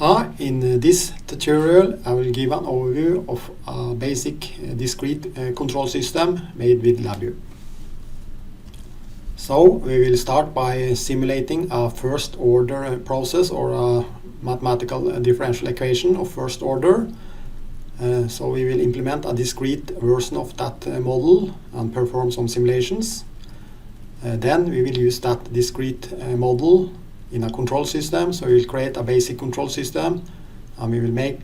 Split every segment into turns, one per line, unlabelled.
In this tutorial I will give an overview of a basic discrete control system made with LabVIEW. So we will start by simulating a first order process or a mathematical differential equation of first order. So we will implement a discrete version of that model and perform some simulations. Then we will use that discrete model in a control system. So we will create a basic control system and we will make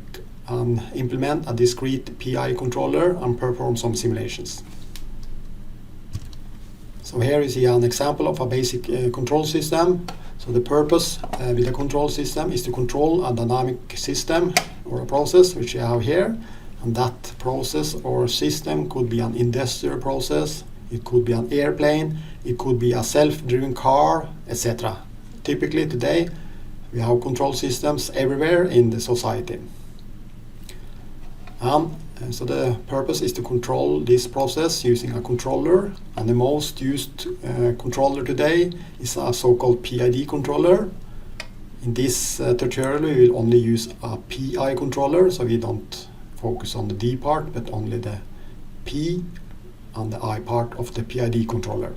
and implement a discrete PI controller and perform some simulations. So here you see an example of a basic control system. So the purpose with the control system is to control a dynamic system or a process which you have here, and that process or system could be an industrial process, it could be an airplane, it could be a self-driven car, etc. Typically today we have control systems everywhere in the society. So the purpose is to control this process using a controller, and the most used controller today is a so-called PID controller. In this tutorial we will only use a PI controller, so we don't focus on the D part but only the P and the I part of the PID controller.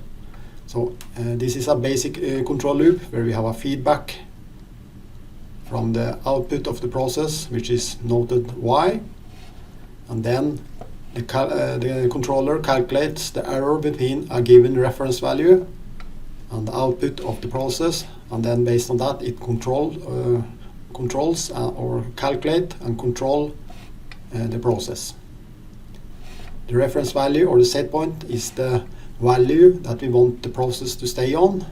So this is a basic control loop where we have a feedback from the output of the process, which is noted Y, and then the controller calculates the error between a given reference value and the output of the process, and then based on that it controls or calculate and control the process. The reference value or the set point is the value that we want the process to stay on,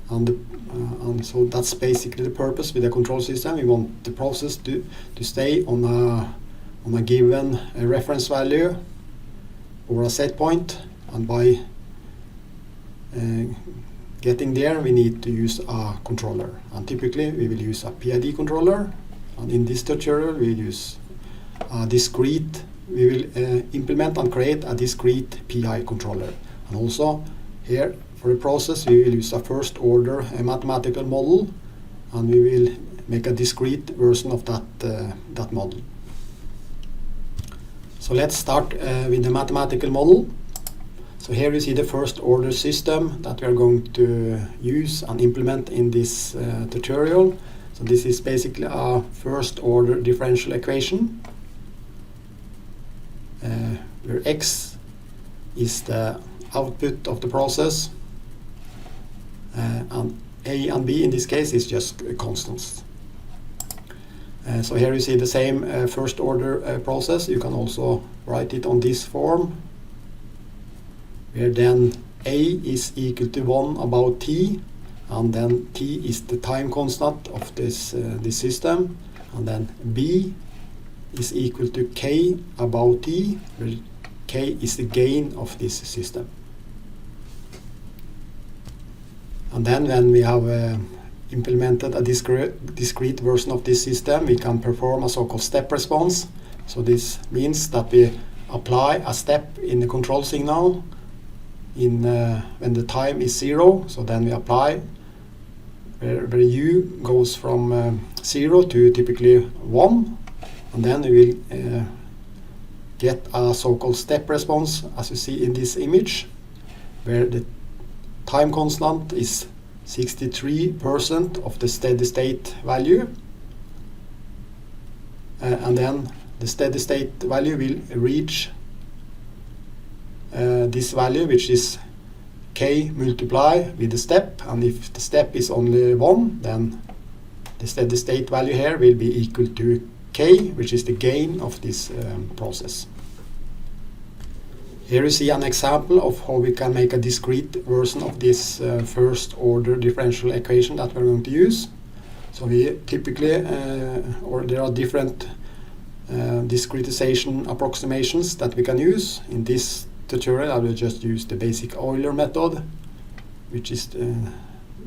and so that's basically the purpose with the control system. We want the process to stay on a given reference value or a set point, and by getting there we need to use a controller, and typically we will use a PID controller, and in this tutorial we will use a discrete. We will implement and create a discrete PI controller, and also here for the process we will use a first order mathematical model, and we will make a discrete version of that model. So let's start with the mathematical model. So here you see the first order system that we are going to use and implement in this tutorial. So this is basically a first order differential equation where x is the output of the process and a and b in this case is just constants. So here you see the same first order process. You can also write it on this form, where then a is equal to 1 about t, and then t is the time constant of this system, and then b is equal to k about t, where k is the gain of this system. And then when we have implemented a discrete version of this system, we can perform a so-called step response. So this means that we apply a step in the control signal when the time is 0. So then we apply where u goes from 0 to typically 1, and then we will get a so-called step response, as you see in this image, where the time constant is 63% of the steady state value, and then the steady state value will reach this value, which is k multiply with the step, and if the step is only 1, then the steady state value here will be equal to k, which is the gain of this process. Here you see an example of how we can make a discrete version of this first order differential equation that we're going to use. So we typically, or there are different discretization approximations that we can use. In this tutorial I will just use the basic Euler method, which is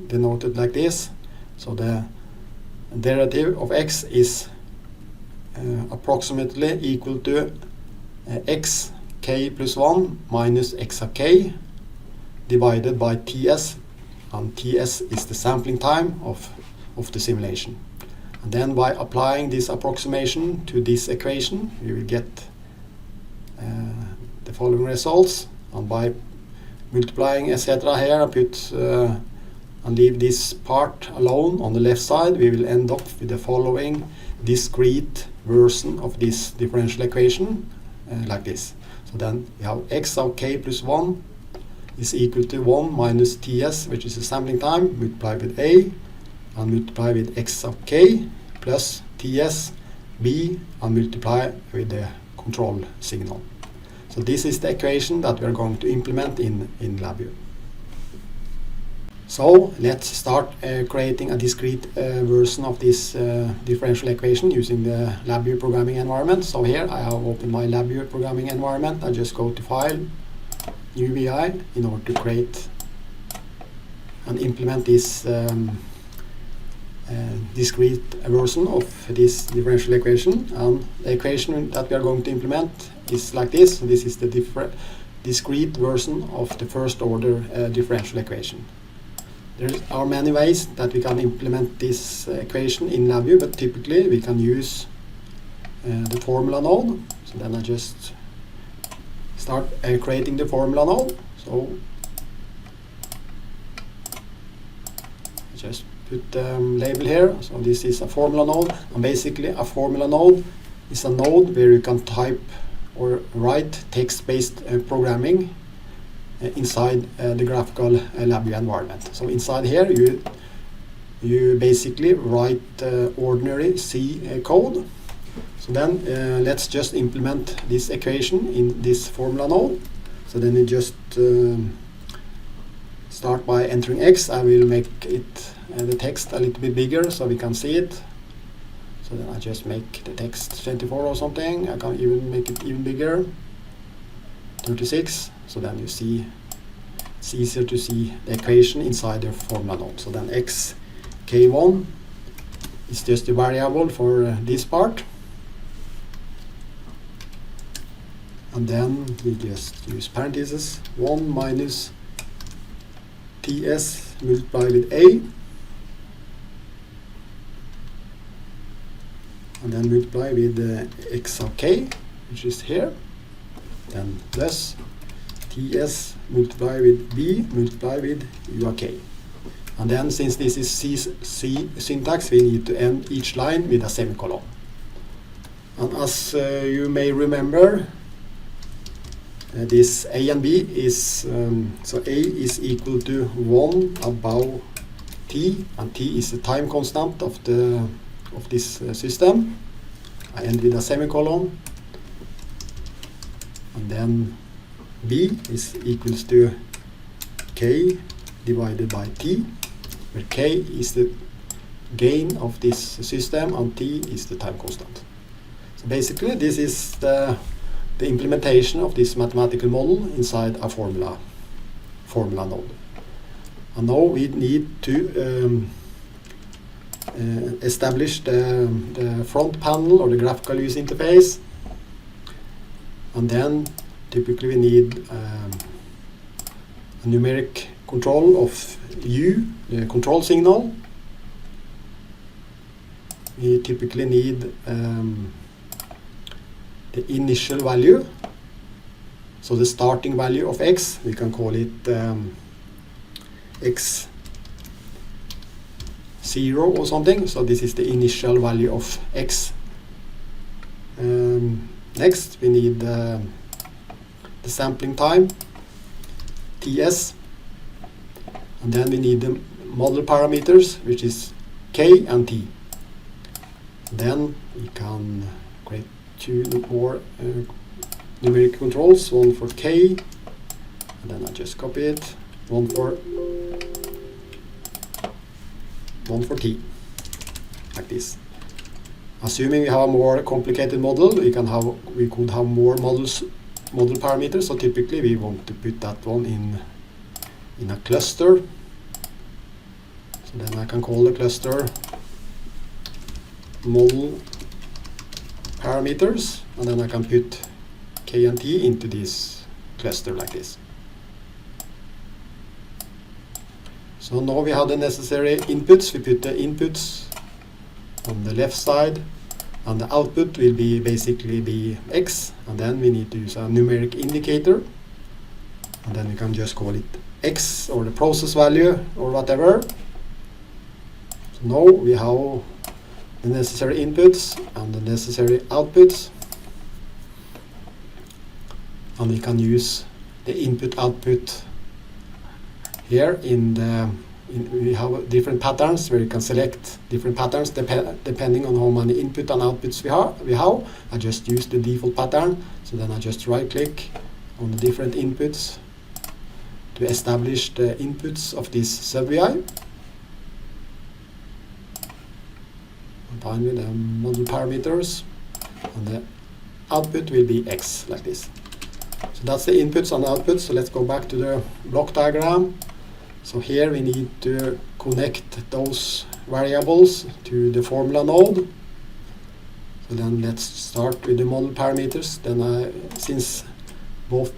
denoted like this. So the derivative of x is approximately equal to x k plus 1 minus x of k divided by ts, and ts is the sampling time of the simulation. And then by applying this approximation to this equation, we will get the following results. And by multiplying etc. here, I put and leave this part alone on the left side, we will end up with the following discrete version of this differential equation, like this. So then we have x of k plus 1 is equal to 1 minus ts, which is the sampling time, multiplied with a, and multiply with x of k plus ts b, and multiply with the control signal. So this is the equation that we are going to implement in LabVIEW. So let's start creating a discrete version of this differential equation using the LabVIEW programming environment. So here I have opened my LabVIEW programming environment. I just go to File, New VI, in order to create and implement this discrete version of this differential equation. And the equation that we are going to implement is like this. This is the discrete version of the first order differential equation. There are many ways that we can implement this equation in LabVIEW, but typically we can use the formula node. So then I just start creating the formula node. So I just put the label here. So this is a formula node, and basically a formula node is a node where you can type or write text-based programming inside the graphical LabVIEW environment. So inside here you basically write ordinary C code. So then let's just implement this equation in this formula node. So then you just start by entering x. I will make it the text a little bit bigger so we can see it. So then I just make the text 24 or something. I can even make it even bigger, 36. So then you see it's easier to see the equation inside the formula node. So then x k1 is just the variable for this part. And then we just use parentheses, 1 minus ts multiplied with a, and then multiply with x of k, which is here, then plus ts multiply with b multiply with u of k. And then since this is C syntax, we need to end each line with a semicolon. And as you may remember, this a and b is, so a is equal to 1 above t, and t is the time constant of this system. I end with a semicolon, and then b is equals to k divided by t, where k is the gain of this system and t is the time constant. So basically this is the implementation of this mathematical model inside a formula node. And now we need to establish the front panel or the graphical user interface, and then typically we need a numeric control of u, the control signal. We typically need the initial value, so the starting value of x, we can call it x0 or something. So this is the initial value of x. Next we need the sampling time, ts, and then we need the model parameters, which is k and t. Then we can create two more numeric controls, one for k, and then I just copy it, one for t, like this. Assuming we have a more complicated model, we could have more model parameters. So typically we want to put that one in a cluster. So then I can call the cluster model parameters, and then I can put k and t into this cluster like this. So now we have the necessary inputs. We put the inputs on the left side, and the output will be basically be x, and then we need to use a numeric indicator, and then we can just call it x or the process value or whatever. So now we have the necessary inputs and the necessary outputs, and we can use the input output here in the we have different patterns where you can select different patterns depending on how many input and outputs we have. I just use the default pattern, so then I just right click on the different inputs to establish the inputs of this sub-VI. Finally the model parameters, and the output will be x, like this. So that's the inputs and outputs. So let's go back to the block diagram. So here we need to connect those variables to the formula node. So then let's start with the model parameters. Then since both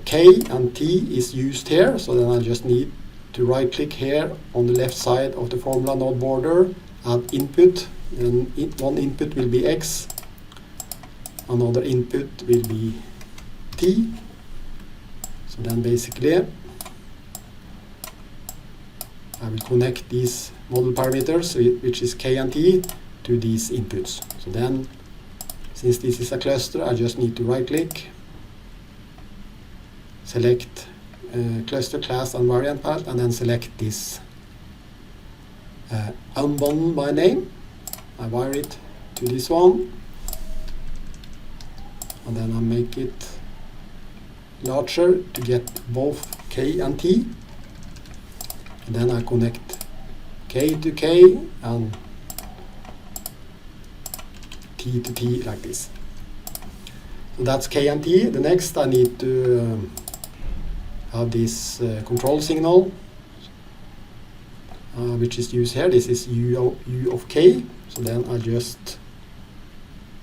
K and T is used here, so then I just need to right click here on the left side of the formula node border, add input, and one input will be X, another input will be T. So then basically I will connect these model parameters, which is K and T, to these inputs. So then, since this is a cluster, I just need to right click, select cluster, class and variant path, and then select this unbundle by name. I wire it to this one, and then I make it larger to get both K and T. And then I connect K to K and T to T, like this. So that's K and T. The next I need to have this control signal, which is used here. This is U of K. So then I just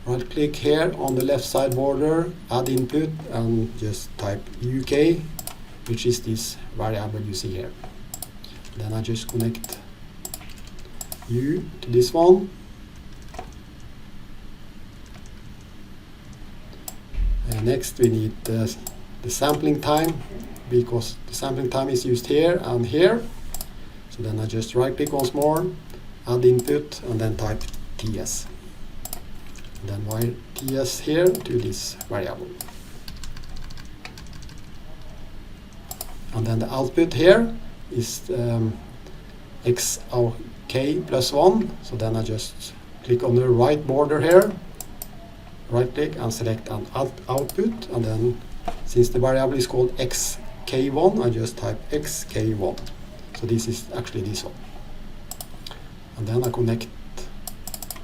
right click here on the left side border, add input, and just type UK, which is this variable you see here. Then I just connect U to this one. Next we need the sampling time, because the sampling time is used here and here. So then I just right click once more, add input, and then type TS. And then wire TS here to this variable. And then the output here is XOK plus 1. So then I just click on the right border here, right click and select an output, and then since the variable is called XK1, I just type XK1. So this is actually this one. And then I connect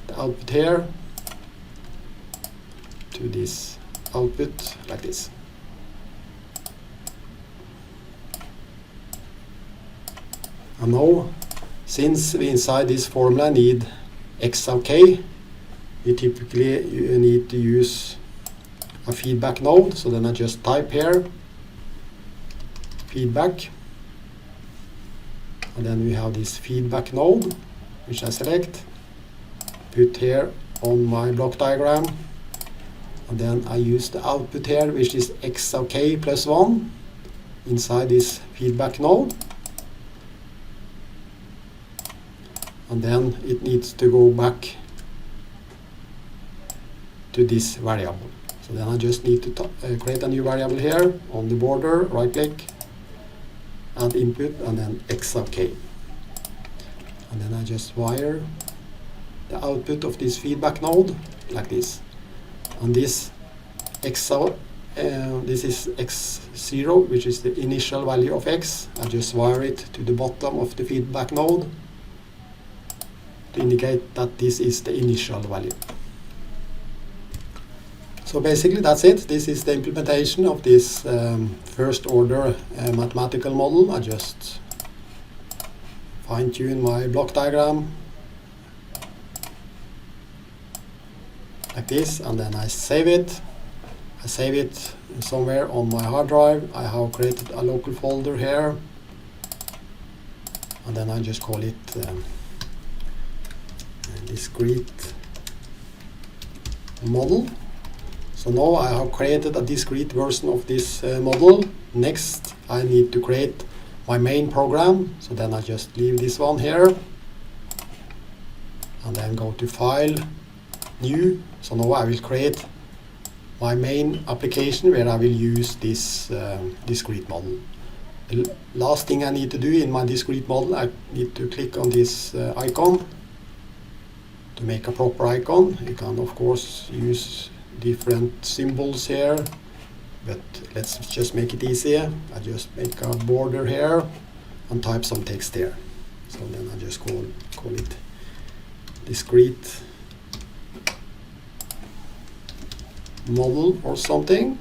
the output here to this output, like this. And now, since we inside this formula need X of K, we typically need to use a feedback node. So then I just type here feedback, and then we have this feedback node, which I select, put here on my block diagram, and then I use the output here, which is X of K plus 1 inside this feedback node. And then it needs to go back to this variable. So then I just need to create a new variable here on the border, right click, add input, and then X of K. And then I just wire the output of this feedback node like this. And this this is X0, which is the initial value of X. I just wire it to the bottom of the feedback node to indicate that this is the initial value. So basically that's it. This is the implementation of this first order mathematical model. I just fine-tune my block diagram like this, and then I save it. I save it somewhere on my hard drive. I have created a local folder here, and then I just call it discrete model. So now I have created a discrete version of this model. Next, I need to create my main program. So then I just leave this one here and then go to File, New. So now I will create my main application where I will use this discrete model. The last thing I need to do in my discrete model, I need to click on this icon to make a proper icon. You can of course use different symbols here, but let's just make it easier. I just make a border here and type some text here. So then I just call it discrete model or something,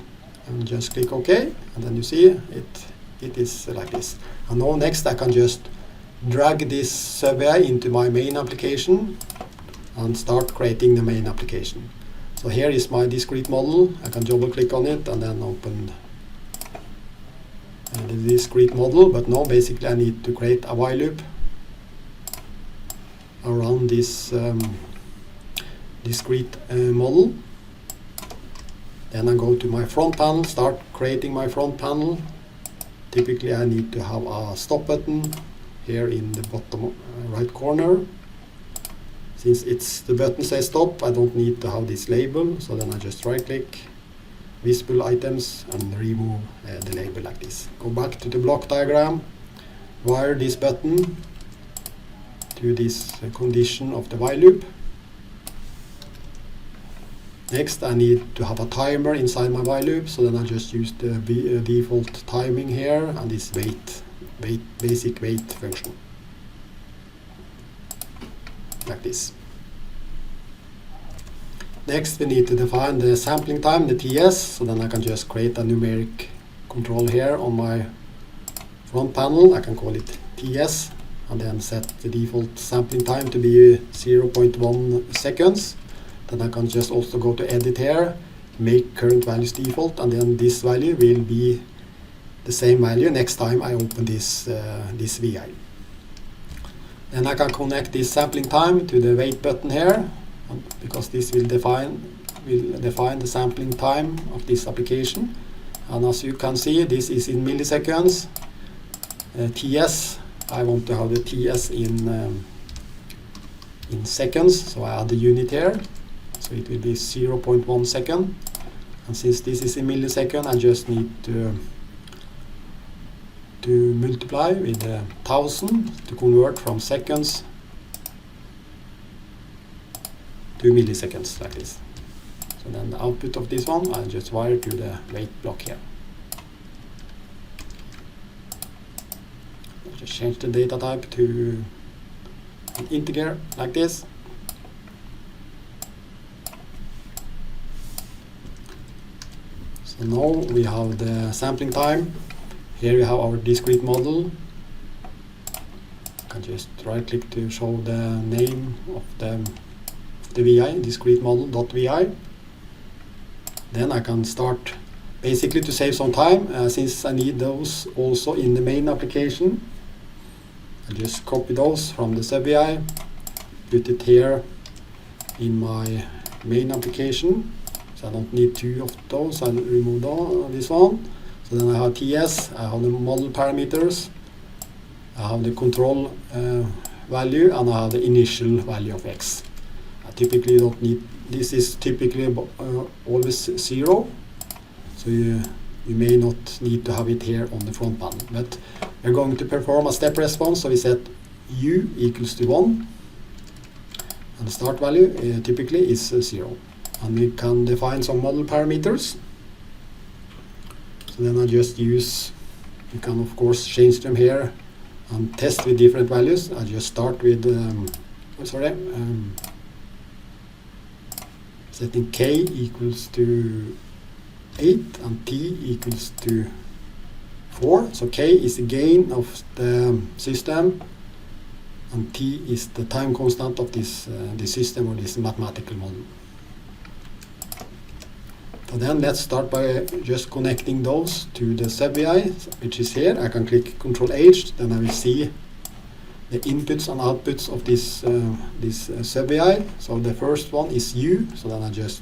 and just click OK, and then you see it is like this. And now next I can just drag this sub-VI into my main application and start creating the main application. So here is my discrete model. I can double click on it and then open the discrete model, but now basically I need to create a while loop around this discrete model. Then I go to my front panel, start creating my front panel. Typically I need to have a stop button here in the bottom right corner. Since the button says stop, I don't need to have this label, so then I just right click, visible items, and remove the label like this. Go back to the block diagram, wire this button to this condition of the while loop. Next I need to have a timer inside my while loop, so then I just use the default timing here and this basic wait function. Like this. Next we need to define the sampling time, the TS, so then I can just create a numeric control here on my front panel. I can call it TS and then set the default sampling time to be 0.1 seconds. Then I can just also go to edit here, make current values default, and then this value will be the same value next time I open this VI. Then I can connect this sampling time to the wait button here, because this will define the sampling time of this application. And as you can see, this is in milliseconds. TS, I want to have the TS in seconds, so I add the unit here. So it will be 0.1 second. And since this is in millisecond, I just need to multiply with 1000 to convert from seconds to milliseconds like this. So then the output of this one, I'll just wire to the wait block here. I'll just change the data type to an integer like this. So now we have the sampling time. Here we have our discrete model. I can just right click to show the name of the VI, discrete model.vi. Then I can start basically to save some time, since I need those also in the main application. I just copy those from the sub-VI, put it here in my main application. So I don't need two of those, I'll remove this one. So then I have TS, I have the model parameters, I have the control value, and I have the initial value of X. I typically don't need, this is typically always 0, so you may not need to have it here on the front panel. But we're going to perform a step response, so we set U equals to 1, and the start value typically is 0. And we can define some model parameters. So then I just use, you can of course change them here and test with different values. I just start with, setting K equals to 8 and T equals to 4. So K is the gain of the system and T is the time constant of this system or this mathematical model. So then let's start by just connecting those to the sub-VI, which is here. I can click Ctrl H, then I will see the inputs and outputs of this sub-VI. So the first one is U, so then I just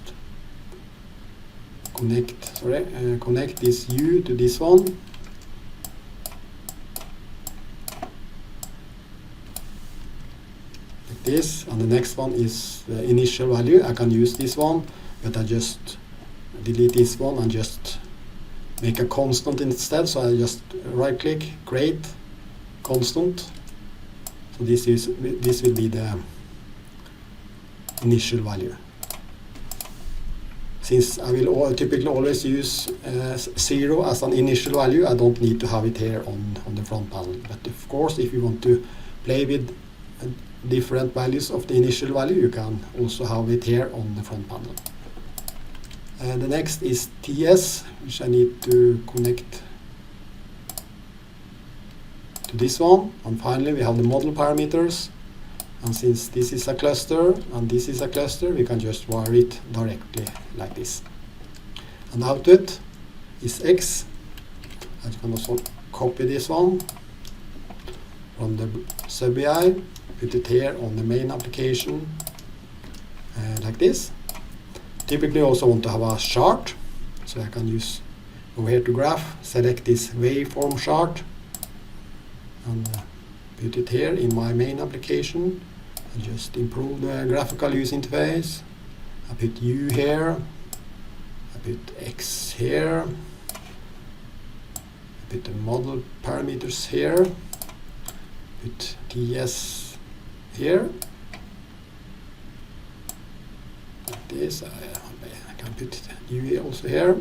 connect this U to this one. Like this, and the next one is the initial value. I can use this one, but I just delete this one and just make a constant instead. So I just right click, create constant. So this will be the initial value. Since I will typically always use 0 as an initial value, I don't need to have it here on the front panel. But of course, if you want to play with different values of the initial value, you can also have it here on the front panel. The next is TS, which I need to connect to this one. And finally, we have the model parameters. And since this is a cluster and this is a cluster, we can just wire it directly like this. And output is X. I can also copy this one from the sub-VI, put it here on the main application like this. Typically also want to have a chart, so I can go here to graph, select this waveform chart, and put it here in my main application. I just improve the graphical user interface. I put U here, I put X here, I put the model parameters here, put TS here. Like this, I can put U also here.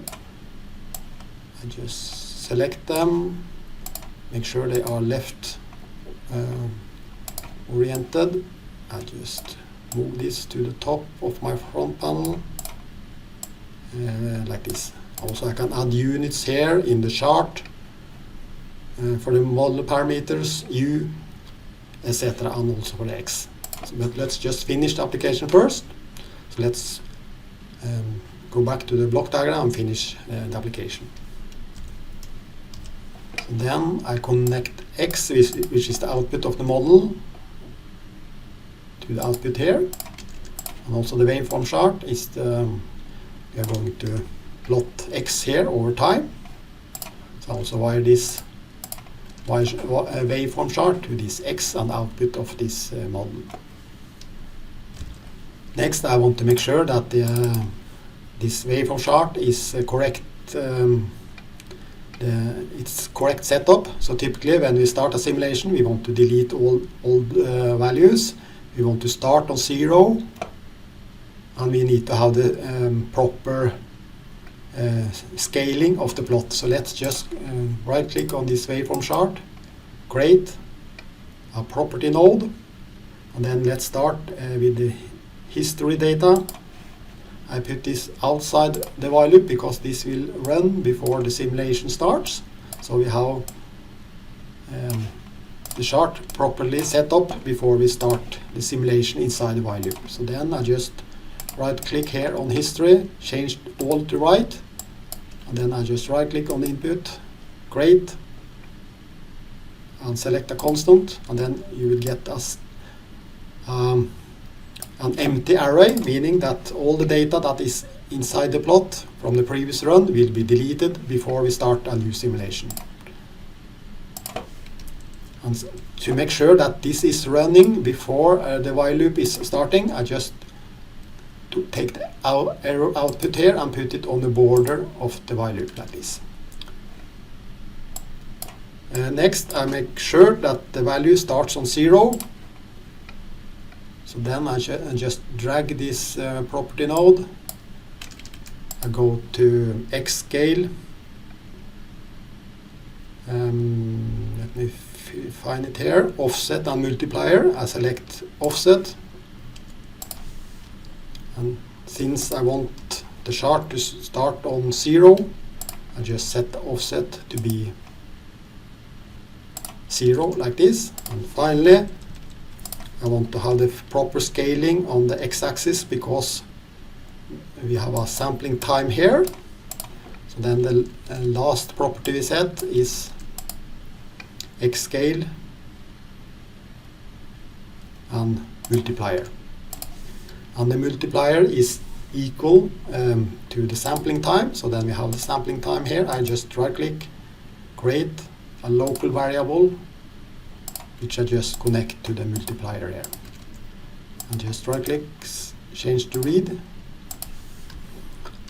I just select them, make sure they are left oriented. I just move this to the top of my front panel like this. Also, I can add units here in the chart for the model parameters, U, etc., and also for the X. So, but let's just finish the application first. So let's go back to the block diagram and finish the application. So then I connect X, which is the output of the model, to the output here. And also the waveform chart is we are going to plot X here over time. So I also wire this waveform chart to this X and output of this model. Next, I want to make sure that this waveform chart is correct. It's correct setup. So typically, when we start a simulation, we want to delete all values. We want to start on 0, and we need to have the proper scaling of the plot. So let's just right-click on this waveform chart, create a property node, and then let's start with the history data. I put this outside the while loop because this will run before the simulation starts. So we have the chart properly set up before we start the simulation inside the while loop. So then I just right-click here on history, change all to right, and then I just right-click on input, create, and select a constant, and then you will get us an empty array, meaning that all the data that is inside the plot from the previous run will be deleted before we start a new simulation. And to make sure that this is running before the while loop is starting, I just take the error output here and put it on the border of the while loop like this. Next, I make sure that the value starts on 0. So then I just drag this property node. I go to X scale. Let me find it here. Offset and multiplier. I select offset. And since I want the chart to start on 0, I just set the offset to be 0 like this. And finally, I want to have the proper scaling on the x-axis because we have a sampling time here. So then the last property we set is x scale and multiplier. And the multiplier is equal to the sampling time. So then we have the sampling time here. I just right click, create a local variable, which I just connect to the multiplier here. And just right click, change to read.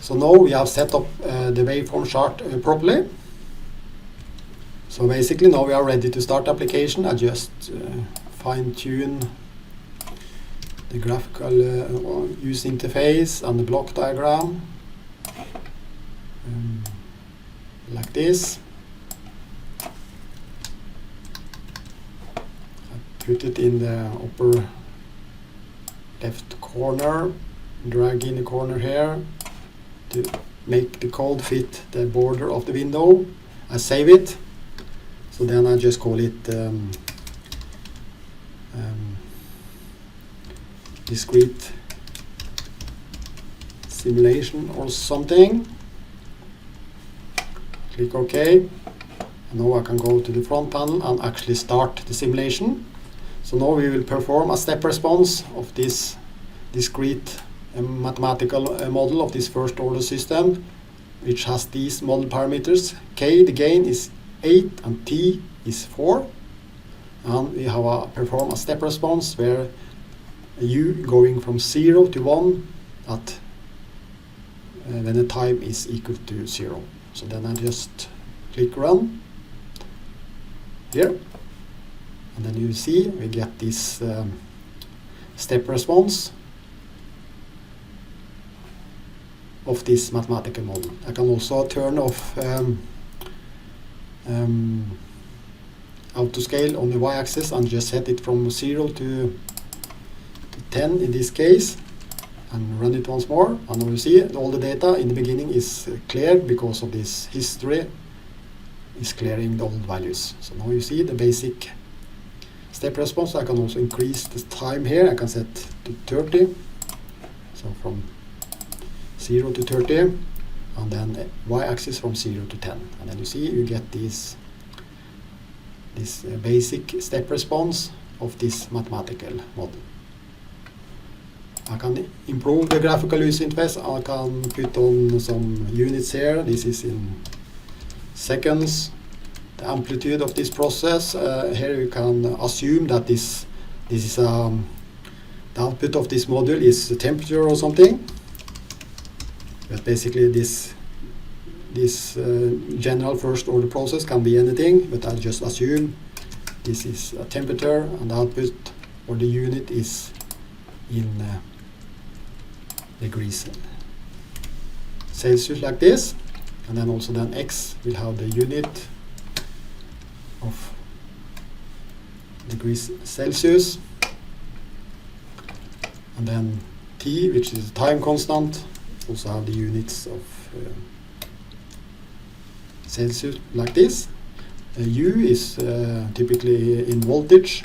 So now we have set up the waveform chart properly. So basically now we are ready to start application. I just fine tune the graphical user interface and the block diagram like this. I put it in the upper left corner, drag in the corner here to make the code fit the border of the window. I save it, so then I just call it discrete simulation or something. Click OK. And now I can go to the front panel and actually start the simulation. So now we will perform a step response of this discrete mathematical model of this first order system, which has these model parameters. K, the gain, is 8 and T is 4. And we have perform a step response where U going from 0 to 1 at when the time is equal to 0. So then I just click run here, and then you see we get this step response of this mathematical model. I can also turn off auto scale on the y-axis and just set it from 0 to 10 in this case, and run it once more. And now you see all the data in the beginning is cleared because of this history is clearing the old values. So now you see the basic step response. I can also increase the time here. I can set to 30, so from 0 to 30, and then y-axis from 0 to 10. And then you see you get this basic step response of this mathematical model. I can improve the graphical user interface. I can put on some units here. This is in seconds. The amplitude of this process. Here you can assume that this is the output of this module is the temperature or something. But basically this general first order process can be anything, but I'll just assume this is a temperature and the output or the unit is in degrees Celsius like this, and then also then X will have the unit of degrees Celsius, and then T, which is time constant, also have the units of Celsius like this. U is typically in voltage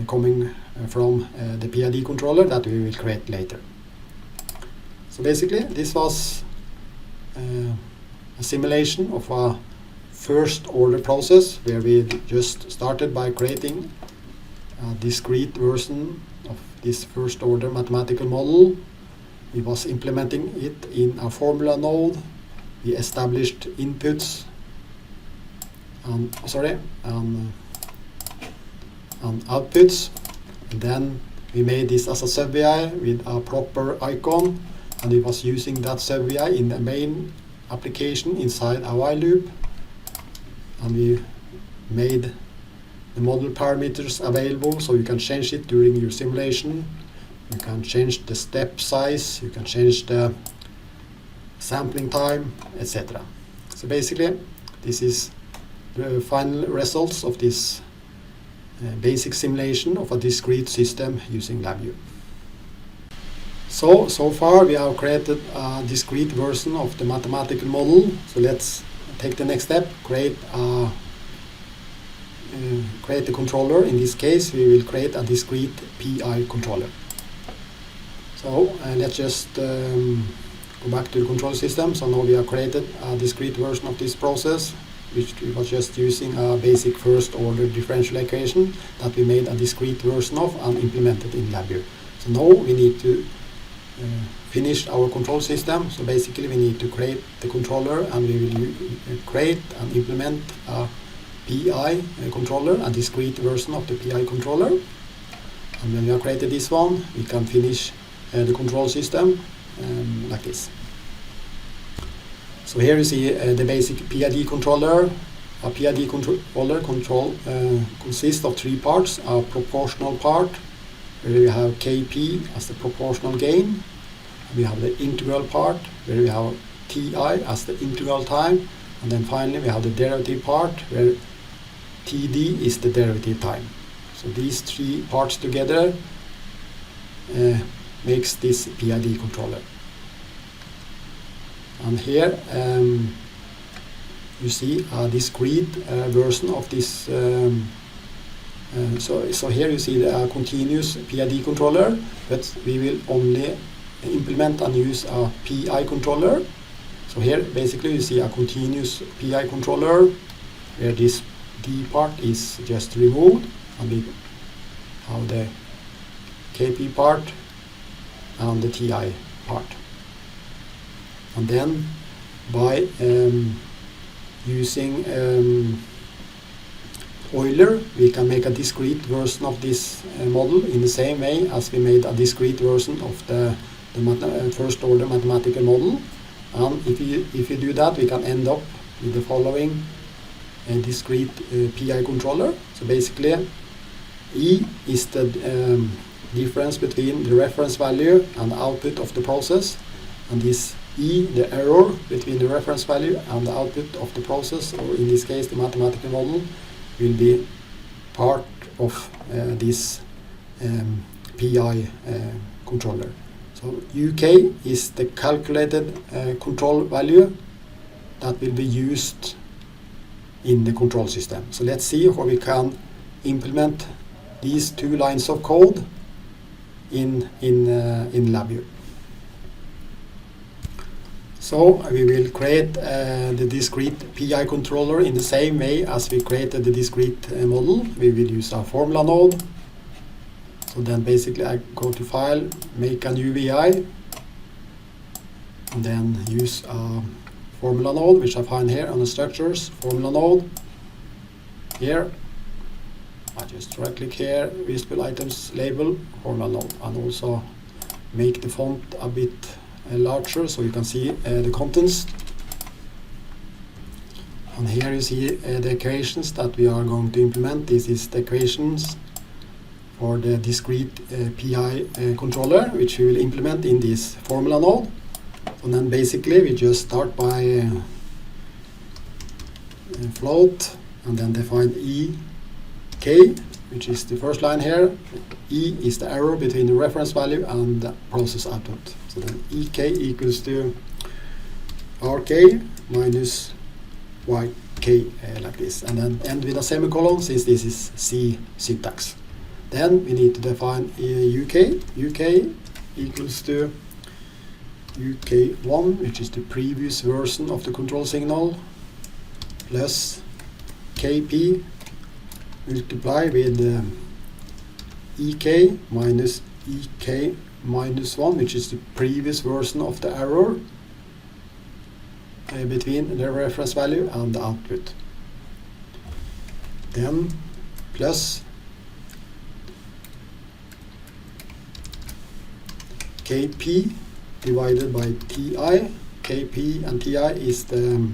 coming from the PID controller that we will create later. So basically this was a simulation of a first order process where we just started by creating a discrete version of this first order mathematical model. We was implementing it in a formula node. We established inputs and outputs, and then we made this as a sub-VI with a proper icon, and we was using that sub-VI in the main application inside a while loop, and we made the model parameters available so you can change it during your simulation. You can change the step size, you can change the sampling time, etc. So basically this is the final results of this basic simulation of a discrete system using LabVIEW. So far we have created a discrete version of the mathematical model. So let's take the next step, create the controller. In this case we will create a discrete PI controller. So let's just go back to the control system. So now we have created a discrete version of this process which was just using a basic first order differential equation that we made a discrete version of and implemented in LabVIEW. So now we need to finish our control system. So basically we need to create the controller, and we will create and implement a PI controller, a discrete version of the PI controller. And when we have created this one, we can finish the control system like this. So here you see the basic PID controller. A PID controller consists of three parts: a proportional part, where we have Kp as the proportional gain. We have the integral part, where we have Ti as the integral time. And then finally we have the derivative part, where Td is the derivative time. So these three parts together makes this PID controller. And here you see a discrete version of this. So here you see the continuous PID controller, but we will only implement and use a PI controller. So here basically you see a continuous PI controller, where this D part is just removed, and we have the Kp part and the Ti part. And then by using Euler, we can make a discrete version of this model in the same way as we made a discrete version of the first order mathematical model. And if you do that, we can end up with the following discrete PI controller. So basically E is the difference between the reference value and the output of the process, and this E, the error between the reference value and the output of the process, or in this case the mathematical model, will be part of this PI controller. So UK is the calculated control value that will be used in the control system. So let's see how we can implement these two lines of code in LabVIEW. So we will create the discrete PI controller in the same way as we created the discrete model. We will use our formula node. So then basically I go to File, make a new VI, and then use a formula node, which I find here on the structures, formula node. Here, I just right click here, visible items label, formula node, and also make the font a bit larger so you can see the contents. And here you see the equations that we are going to implement. This is the equations for the discrete PI controller, which we will implement in this formula node. And then basically we just start by float, and then define EK, which is the first line here. E is the error between the reference value and the process output. So then EK equals to RK minus YK, like this, and then end with a semicolon, since this is C syntax. Then we need to define UK. UK equals to UK1, which is the previous version of the control signal, plus KP multiply with EK minus EK minus 1, which is the previous version of the error between the reference value and the output. Then plus Kp divided by Ti. Kp and Ti is the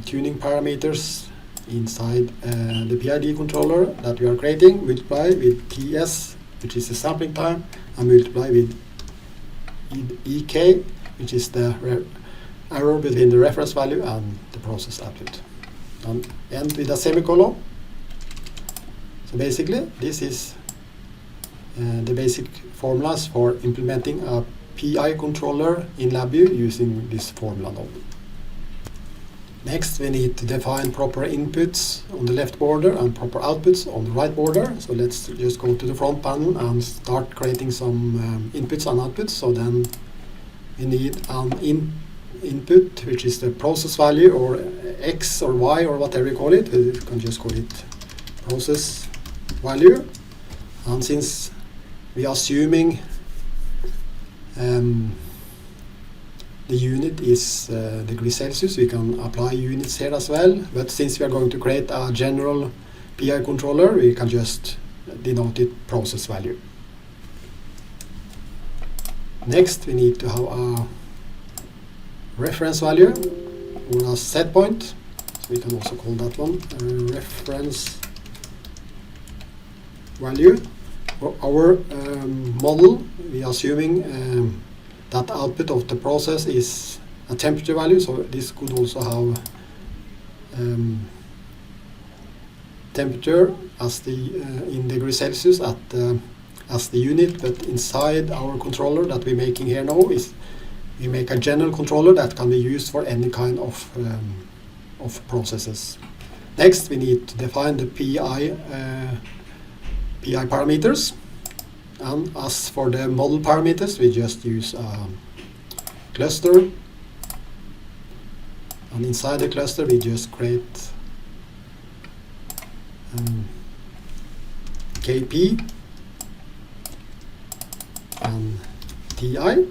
tuning parameters inside the PID controller that we are creating. Multiply with Ts, which is the sampling time, and multiply with Ek, which is the error between the reference value and the process output. And end with a semicolon. So basically this is the basic formulas for implementing a PI controller in LabVIEW using this formula node. Next we need to define proper inputs on the left border and proper outputs on the right border. So let's just go to the front panel and start creating some inputs and outputs. So then we need an input, which is the process value, or X or Y or whatever you call it. You can just call it process value. And since we are assuming the unit is degrees Celsius, we can apply units here as well. But since we are going to create a general PI controller, we can just denote it process value. Next, we need to have a reference value or a set point. So we can also call that one a reference value. For our model, we are assuming that the output of the process is a temperature value, so this could also have temperature as the in degrees Celsius as the unit, but inside our controller that we're making here now is we make a general controller that can be used for any kind of processes. Next, we need to define the PI parameters, and as for the model parameters, we just use a cluster, and inside the cluster we just create KP and TI.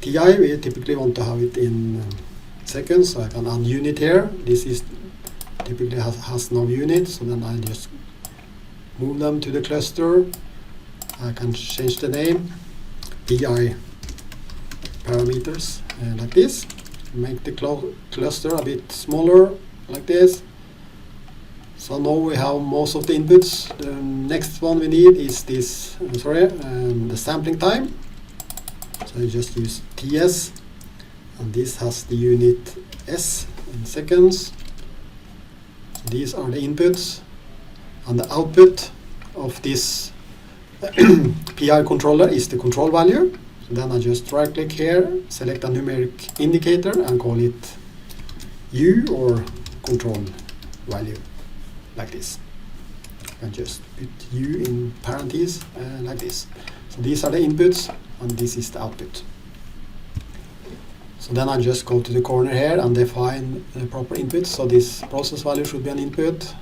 TI we typically want to have it in seconds, so I can add unit here. This is typically has no unit, so then I just move them to the cluster. I can change the name, PI parameters, like this. Make the cluster a bit smaller, like this. So now we have most of the inputs. The next one we need is this, the sampling time. So I just use TS, and this has the unit S in seconds. So these are the inputs, and the output of this PI controller is the control value. So then I just right click here, select a numeric indicator and call it U or control value, like this. And just put U in parentheses like this. So these are the inputs and this is the output. So then I just go to the corner here and define the proper inputs. So this process value should be an input,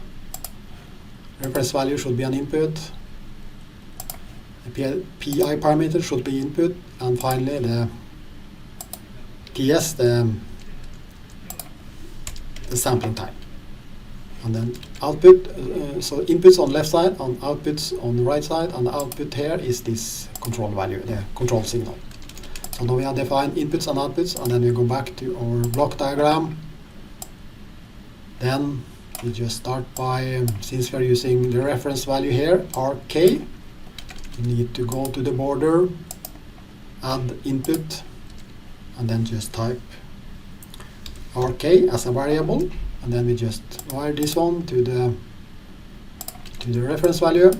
reference value should be an input, the PI parameter should be input, and finally the TS, the sampling time. And then output, so inputs on left side and outputs on the right side, and the output here is this control value, the control signal. So now we have defined inputs and outputs, and then we go back to our block diagram. Then we just start by, since we're using the reference value here, RK, we need to go to the border, add input, and then just type RK as a variable, and then we just wire this one to the reference value.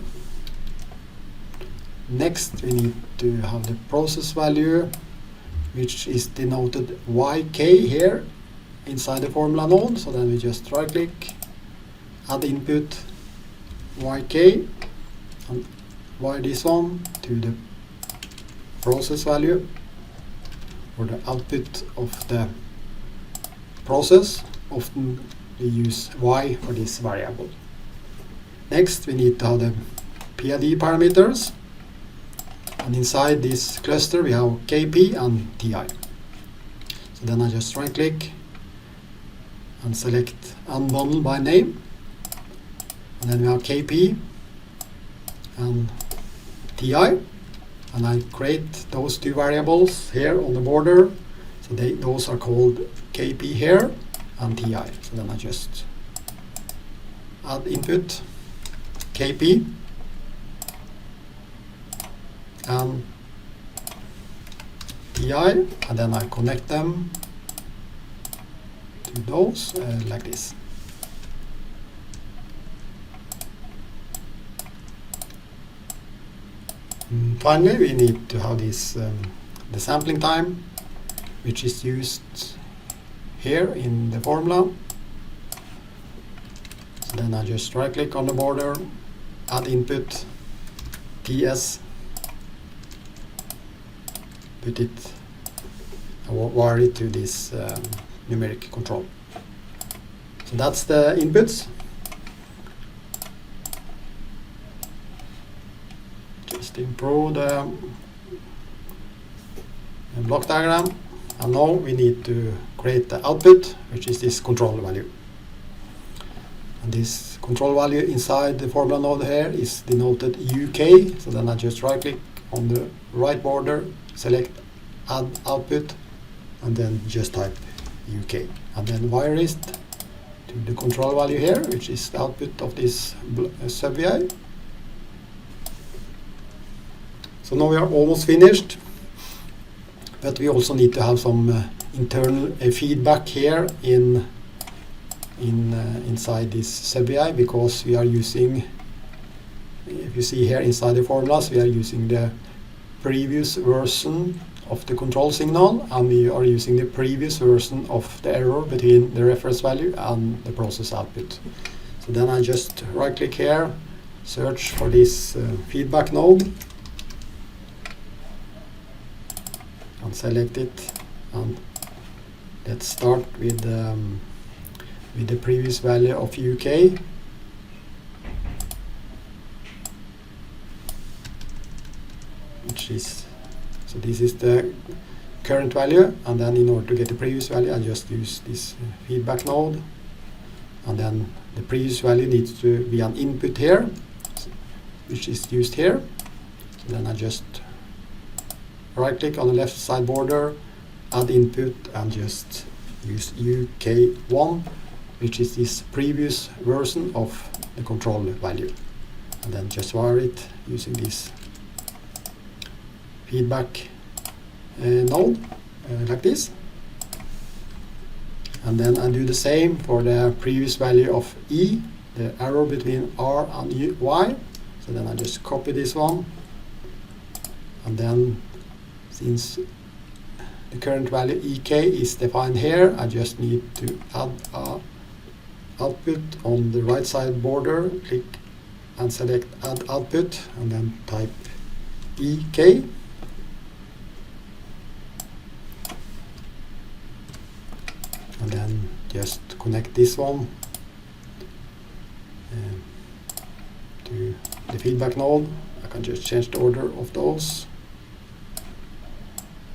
Next, we need to have the process value, which is denoted YK here inside the formula node. So then we just right click, add input YK, and wire this one to the process value, or the output of the process. Often we use Y for this variable. Next, we need to have the PID parameters, and inside this cluster we have KP and TI. So then I just right click and select unbundle by name, and then we have KP and TI, and I create those two variables here on the border. So those are called KP here and TI. So then I just add input KP and TI, and then I connect them to those like this. Finally, we need to have this the sampling time, which is used here in the formula. So then I just right click on the border, add input TS, put it wire it to this numeric control. So that's the inputs. Just improve the block diagram, and now we need to create the output, which is this control value. And this control value inside the formula node here is denoted UK. So then I just right click on the right border, select add output, and then just type UK, and then wire it to the control value here, which is the output of this sub-VI. So now we are almost finished, but we also need to have some internal feedback here inside this sub-VI, because we are using, if you see here inside the formulas, we are using the previous version of the control signal, and we are using the previous version of the error between the reference value and the process output. So then I just right click here, search for this feedback node, and select it, and let's start with the previous value of UK. Which is, so this is the current value, and then in order to get the previous value I just use this feedback node, and then the previous value needs to be an input here, which is used here. So then I just right click on the left side border, add input, and just use UK1, which is this previous version of the control value, and then just wire it using this feedback node like this. And then I do the same for the previous value of E, the arrow between R and Y. So then I just copy this one, and then since the current value EK is defined here, I just need to add a output on the right side border, click and select add output, and then type EK. And then just connect this one to the feedback node. I can just change the order of those,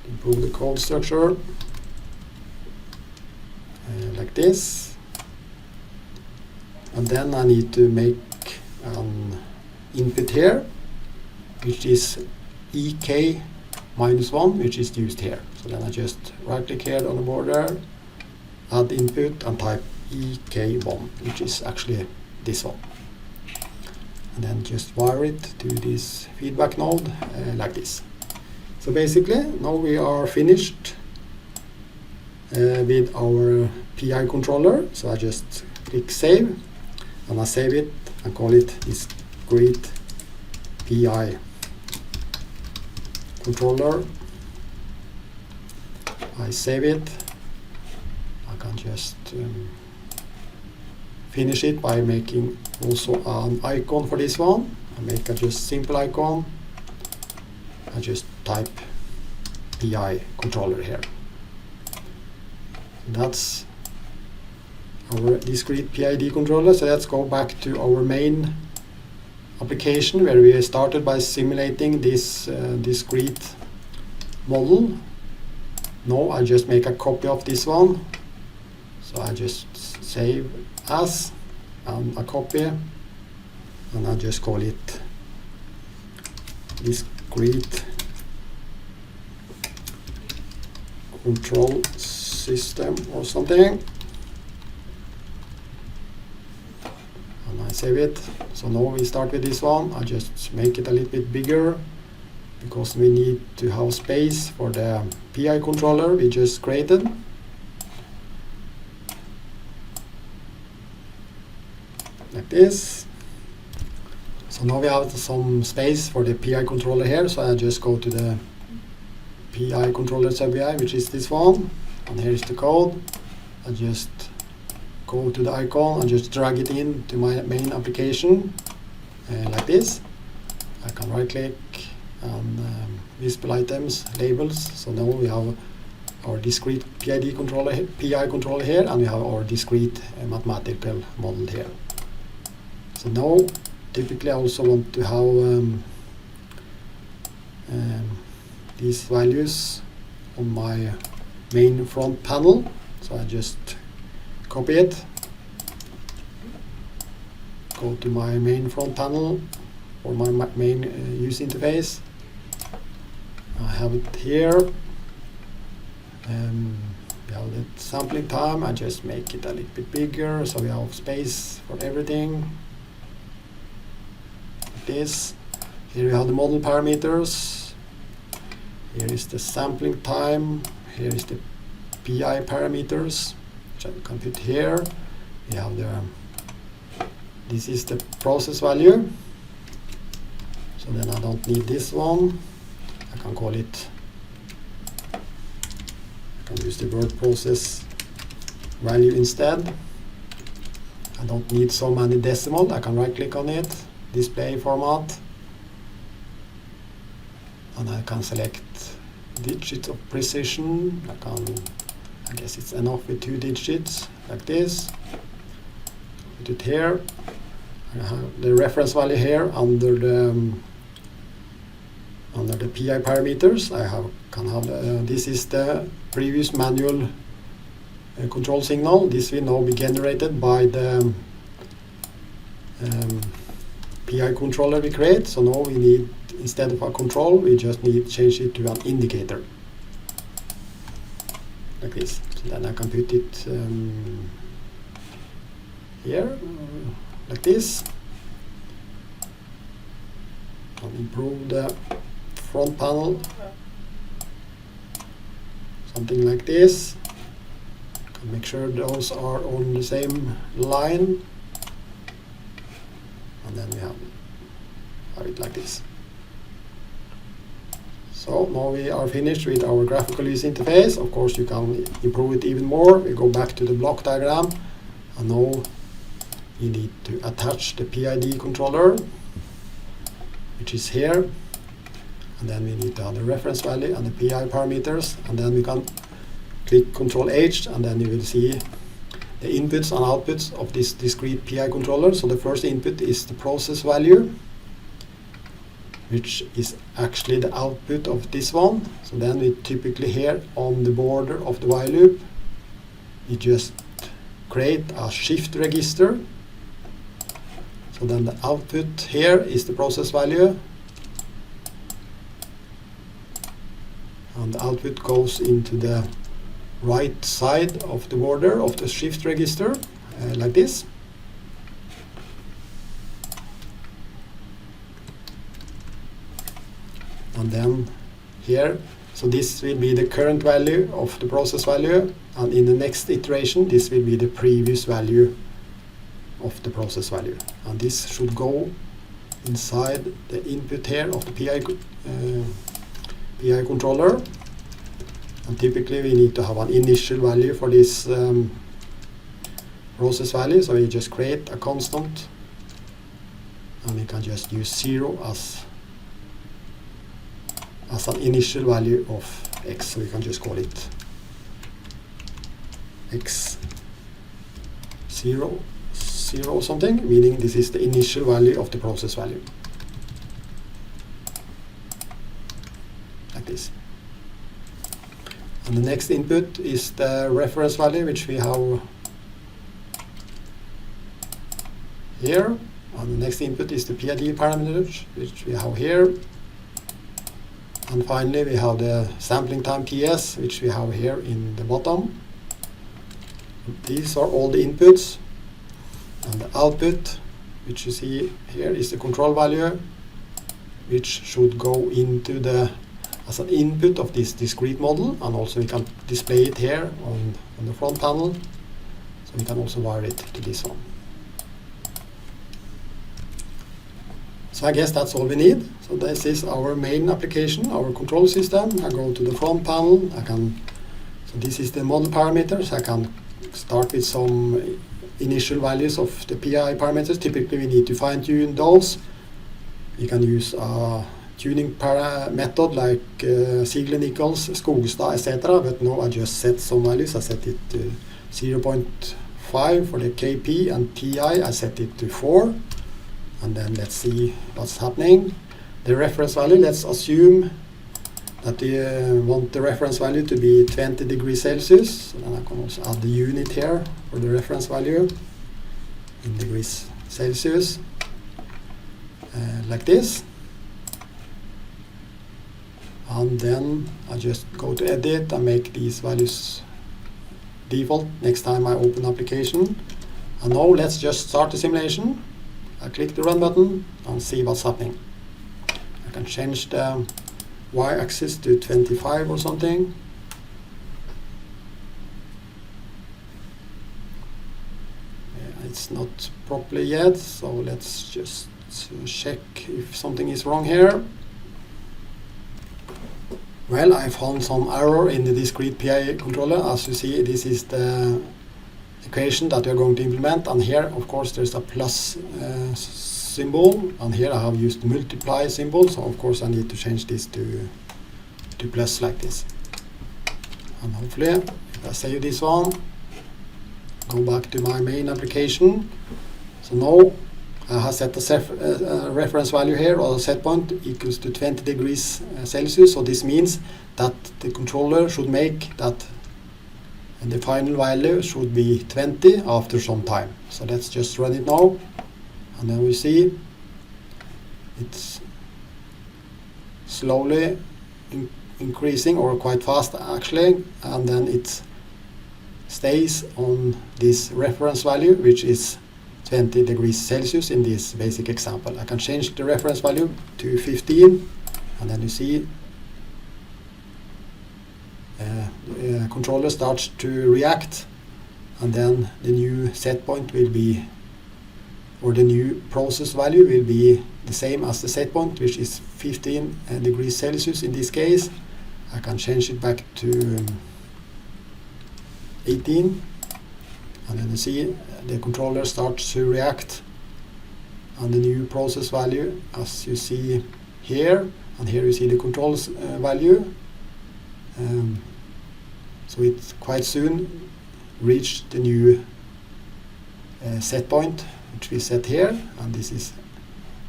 improve the code structure like this. And then I need to make an input here, which is EK -1, which is used here. So then I just right click here on the border, add input, and type EK1, which is actually this one. And then just wire it to this feedback node like this. So basically now we are finished with our PI controller. So I just click save, and I save it and call it Discrete PI Controller. I save it. I can just finish it by making also an icon for this one. I make a just simple icon. I just type PI controller here. That's our discrete PID controller. So let's go back to our main application, where we started by simulating this discrete model. Now I just make a copy of this one. So I just save as and a copy, and I just call it discrete control system or something, and I save it. So now we start with this one. I just make it a little bit bigger because we need to have space for the PI controller we just created. Like this. So now we have some space for the PI controller here, so I just go to the PI controller sub-VI, which is this one, and here is the code. I just go to the icon and just drag it in to my main application like this. I can right click and display items, labels. So now we have our discrete PI controller here, and we have our discrete mathematical model here. So now, typically I also want to have these values on my main front panel. So I just copy it, go to my main front panel or my main user interface. I have it here. We have the sampling time. I just make it a little bit bigger so we have space for everything. Like this. Here we have the model parameters. Here is the sampling time. Here is the PI parameters, which I can put here. We have this is the process value. So then I don't need this one. I can call it, I can use the word process value instead. I don't need so many decimal. I can right click on it, display format, and I can select digits of precision. I guess it's enough with 2 digits, like this. Put it here. I have the reference value here under the PI parameters. This is the previous manual control signal. This will now be generated by the PI controller we create. So now we need, instead of a control, we just need to change it to an indicator, like this. So then I can put it here, like this, and improve the front panel, something like this. Can make sure those are on the same line, and then we have it like this. So now we are finished with our graphical user interface. Of course, you can improve it even more. We go back to the block diagram, and now you need to attach the PID controller, which is here, and then we need to have the reference value and the PI parameters, and then we can click Control H, and then you will see the inputs and outputs of this discrete PI controller. So the first input is the process value, which is actually the output of this one. So then we typically here on the border of the while loop, we just create a shift register. So then the output here is the process value, and the output goes into the right side of the border of the shift register, like this. And then here, so this will be the current value of the process value, and in the next iteration this will be the previous value of the process value, and this should go inside the input here of the PI controller. And typically we need to have an initial value for this process value, so we just create a constant, and we can just use 0 as an initial value of x, so we can just call it x0 something, meaning this is the initial value of the process value, like this. And the next input is the reference value, which we have here, and the next input is the PID parameters, which we have here. And finally, we have the sampling time TS, which we have here in the bottom. These are all the inputs, and the output, which you see here, is the control value, which should go into as an input of this discrete model, and also we can display it here on the front panel. So we can also wire it to this one. So I guess that's all we need. So this is our main application, our control system. I go to the front panel. So this is the model parameters. I can start with some initial values of the PI parameters. Typically we need to fine tune those. You can use a tuning method like Ziegler-Nichols, Skogstad, etc. But now I just set some values. I set it to 0.5 for the KP, and TI I set it to 4. And then let's see what's happening. The reference value, let's assume that we want the reference value to be 20 degrees Celsius. And I can also add the unit here for the reference value in degrees Celsius, like this. And then I just go to edit and make these values default next time I open application. And now let's just start the simulation. I click the run button and see what's happening. I can change the y-axis to 25 or something. It's not properly yet, so let's just check if something is wrong here. Well, I found some error in the Discrete PI Controller. As you see, this is the equation that we are going to implement, and here of course there's a plus symbol, and here I have used multiply symbol, so of course I need to change this to plus like this. And hopefully, if I save this one, go back to my main application. So now I have set a reference value here, or set point equals to 20 degrees Celsius. So this means that the controller should make that, and the final value should be 20 after some time. So let's just run it now, and then we see it's slowly increasing, or quite fast actually, and then it stays on this reference value, which is 20 degrees Celsius in this basic example. I can change the reference value to 15, and then you see the controller starts to react, and then the new set point will be, or the new process value will be the same as the set point, which is 15 degrees Celsius in this case. I can change it back to 18, and then you see the controller starts to react, and the new process value, as you see here, and here you see the controls value. So it quite soon reached the new set point, which we set here, and this is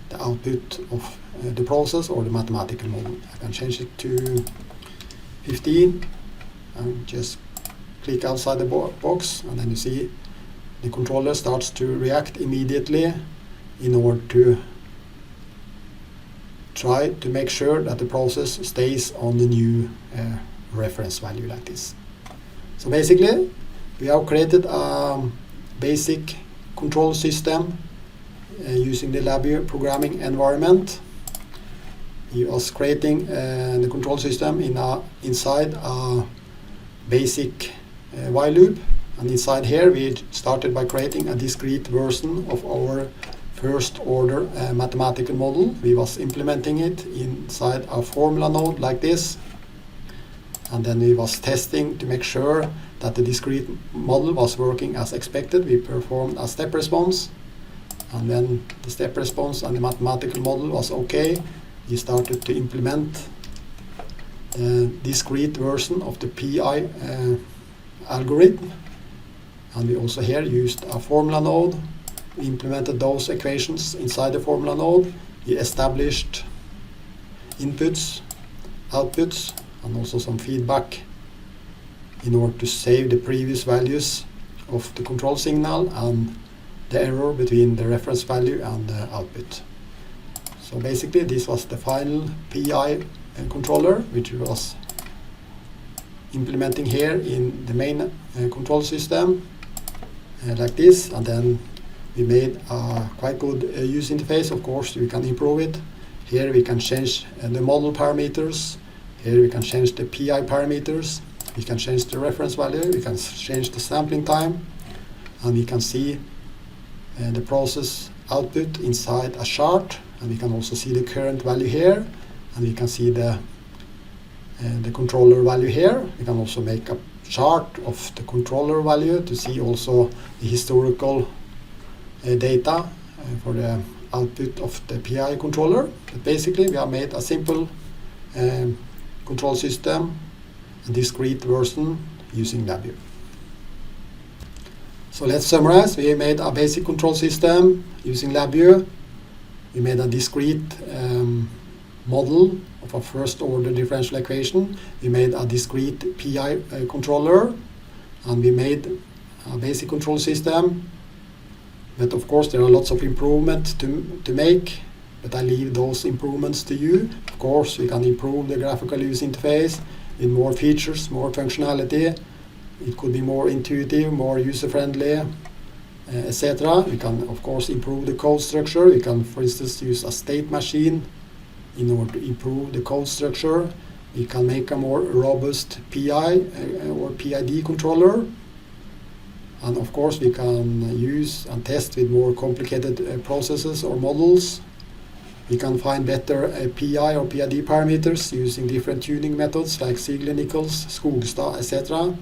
the output of the process or the mathematical model. I can change it to 15 and just click outside the box, and then you see the controller starts to react immediately in order to try to make sure that the process stays on the new reference value like this. So basically, we have created a basic control system using the LabVIEW programming environment. He was creating the control system inside a basic while loop, and inside here we started by creating a discrete version of our first order mathematical model. We was implementing it inside a formula node like this, and then we was testing to make sure that the discrete model was working as expected. We performed a step response, and then the step response and the mathematical model was okay. We started to implement the discrete version of the PI algorithm, and we also here used a formula node. We implemented those equations inside the formula node. We established inputs, outputs, and also some feedback in order to save the previous values of the control signal and the error between the reference value and the output. So basically this was the final PI controller, which was implementing here in the main control system like this, and then we made a quite good user interface. Of course we can improve it. Here we can change the model parameters. Here we can change the PI parameters. We can change the reference value. We can change the sampling time, and we can see the process output inside a chart, and we can also see the current value here, and we can see the controller value here. We can also make a chart of the controller value to see also the historical data for the output of the PI controller. But basically, we have made a simple control system, a discrete version using LabVIEW. So let's summarize. We made a basic control system using LabVIEW. We made a discrete model of a first-order differential equation. We made a discrete PI controller, and we made a basic control system. But of course, there are lots of improvements to make, but I leave those improvements to you. Of course, we can improve the graphical user interface with more features, more functionality. It could be more intuitive, more user-friendly, etc. We can, of course, improve the code structure. We can, for instance, use a state machine in order to improve the code structure. We can make a more robust PI or PID controller. And of course, we can use and test with more complicated processes or models. We can find better PI or PID parameters using different tuning methods like Ziegler-Nichols, Skogstad, etc.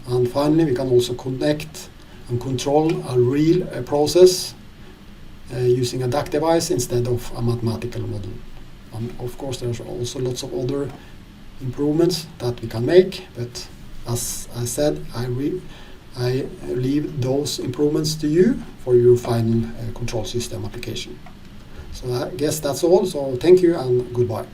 And finally, we can also connect and control a real process using a DAC device instead of a mathematical model. And of course, there's also lots of other improvements that we can make, but as I said, I leave those improvements to you for your final control system application. So I guess that's all. So thank you and goodbye.